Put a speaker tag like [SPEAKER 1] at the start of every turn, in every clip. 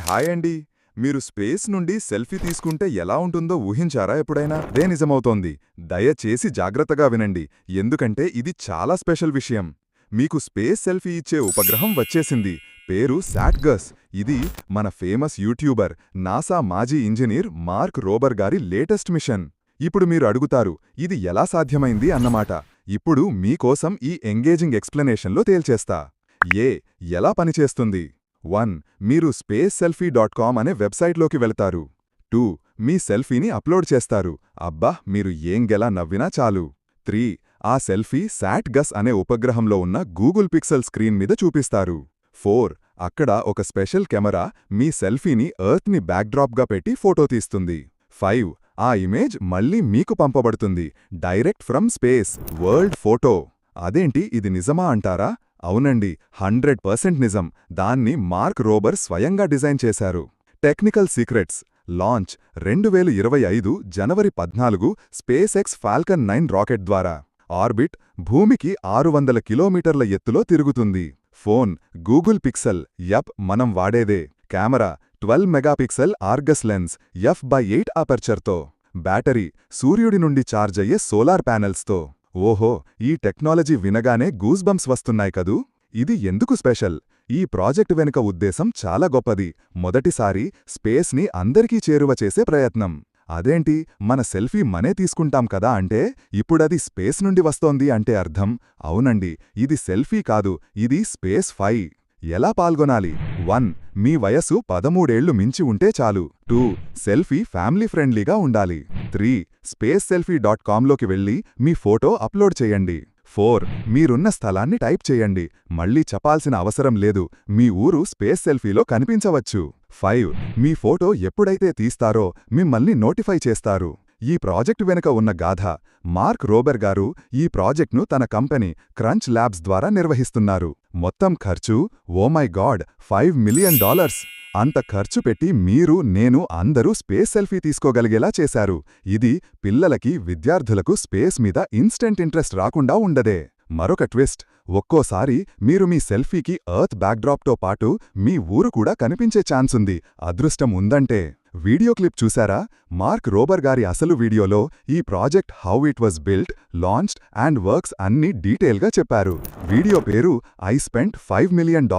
[SPEAKER 1] Hi అండి. మీరు space నుండి సెల్ఫీ తీసుకుంటే ఎలా ఉంటుందో ఊహించారా ఎప్పుడైనా? అదే నిజమవుతోంది. దయచేసి జాగ్రత్తగా వినండి, ఎందుకంటే ఇది చాలా స్పెషల్ విషయం. మీకు స్పేస్ సెల్ఫీ ఇచ్చే ఉపగ్రహం వచ్చేసింది. పేరు శాట్గస్. ఇది మన ఫేమస్ యూట్యూబర్, నాసా మాజీ ఇంజనీర్ మార్క్ రోబర్ గారి లేటెస్ట్ మిషన్. ఇప్పుడు మీరు అడుగుతారు, ఇది ఎలా సాధ్యమైంది అన్నమాట. ఇప్పుడు మీకోసం ఈ ఎంగేజింగ్ ఎక్స్ప్లెనేషన్లో తేల్చేస్తా. ఎలా పనిచేస్తుంది? 1. మీరు spaceselfie.com అనే వెబ్సైట్లోకి వెళతారు. 2. మీ సెల్ఫీని అప్లోడ్ చేస్తారు. అబ్బా, మీరు ఏంగెలా నవ్వినా చాలు. 3. ఆ సెల్ఫీ శాట్గస్ అనే ఉపగ్రహంలో ఉన్న గూగుల్ పిక్సెల్ స్క్రీన్ మీద చూపిస్తారు. 4. అక్కడ ఒక స్పెషల్ కెమెరా మీ సెల్ఫీని ఎర్త్ని బ్యాక్డ్రాప్గా పెట్టి ఫోటో తీస్తుంది. 5. ఆ ఇమేజ్ మళ్ళీ మీకు పంపబడుతుంది, direct from space, world photo. అదేంటి, ఇది నిజమా అంటారా? అవునండి, 100% నిజం. దాన్ని మార్క్ రోబర్ స్వయంగా డిజైన్ చేశారు. Technical secrets. లాంచ్ 2025 జనవరి 14 స్పేస్ ఎక్స్ ఫాల్కన్ 9 రాకెట్ ద్వారా. ఆర్బిట్ భూమికి 600 కిలోమీటర్ల ఎత్తులో తిరుగుతుంది. ఫోన్ గూగుల్ పిక్సెల్, మనం వాడేదే. Camera 12 megapixel Argus lens, f/8 అపర్చర్తో. బ్యాటరీ సూర్యుడి నుండి ఛార్జ్ అయ్యే సోలార్ ప్యానెల్స్తో. ఓహో, ఈ టెక్నాలజీ వినగానే గూస్బంప్స్ వస్తున్నాయి కదూ. ఇది ఎందుకు స్పెషల్? ఈ ప్రాజెక్ట్ వెనుక ఉద్దేశం చాలా గొప్పది. మొదటిసారి స్పేస్ని అందరికీ చేరువ చేసే ప్రయత్నం. అదేంటి, మన సెల్ఫీ మనే తీసుకుంటాం కదా అంటే, ఇప్పుడది స్పేస్ నుండి వస్తోంది అంటే అర్థం? అవునండి, ఇది సెల్ఫీ కాదు, ఇది స్పేస్ 5. ఎలా పాల్గొనాలి? 1. మీ వయసు 13 ఏళ్లు మించి ఉంటే చాలు. 2. సెల్ఫీ ఫ్యామిలీ ఫ్రెండ్లీగా ఉండాలి. 3. spaceselfie.comలోకి వెళ్ళి మీ ఫోటో అప్లోడ్ చేయండి. 4. మీరున్న స్థలాన్ని టైప్ చేయండి. మళ్ళీ చెప్పాల్సిన అవసరం లేదు, మీ ఊరు స్పేస్ సెల్ఫీలో కనిపించవచ్చు. 5. మీ ఫోటో ఎప్పుడైతే తీస్తారో మిమ్మల్ని నోటిఫై చేస్తారు. ఈ ప్రాజెక్టు వెనుక ఉన్న గాథ. మార్క్ రోబర్ గారు ఈ ప్రాజెక్ట్ను తన కంపెనీ క్రంచ్ ల్యాబ్స్ ద్వారా నిర్వహిస్తున్నారు. మొత్తం ఖర్చు, ఓ మై గాడ్, $5 మిలియన్. అంత ఖర్చు పెట్టి మీరు, నేను అందరూ స్పేస్ సెల్ఫీ తీసుకోగలిగేలా చేశారు. ఇది పిల్లలకి, విద్యార్థులకు స్పేస్ మీద ఇన్స్టెంట్ ఇంట్రెస్ట్ రాకుండా ఉండదే. మరొక ట్విస్ట్, ఒక్కోసారి మీరు మీ సెల్ఫీకి ఎర్త్ బ్యాక్డ్రాప్తో పాటు మీ ఊరు కూడా కనిపించే ఛాన్సుంది, అదృష్టం ఉందంటే. వీడియో క్లిప్ చూశారా? మార్క్ రోబర్ గారి అసలు వీడియోలో ఈ project how it was built, launched and works అన్ని డీటెయిల్గా చెప్పారు. వీడియో పేరు I spent $5 million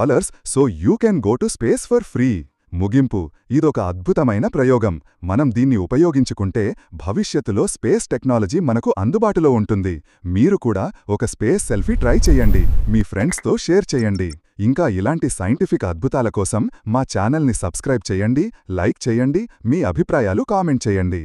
[SPEAKER 1] so you can go to space for free. ముగింపు, ఇదొక అద్భుతమైన ప్రయోగం. మనం దీన్ని ఉపయోగించుకుంటే భవిష్యత్తులో స్పేస్ టెక్నాలజీ మనకు అందుబాటులో ఉంటుంది. మీరు కూడా ఒక స్పేస్ సెల్ఫీ ట్రై చేయండి, మీ ఫ్రెండ్స్తో షేర్ చేయండి. ఇంకా ఇలాంటి సైంటిఫిక్ అద్భుతాల కోసం మా ఛానల్ని సబ్స్క్రైబ్ చేయండి, లైక్ చేయండి, మీ అభిప్రాయాలు కామెంట్ చేయండి.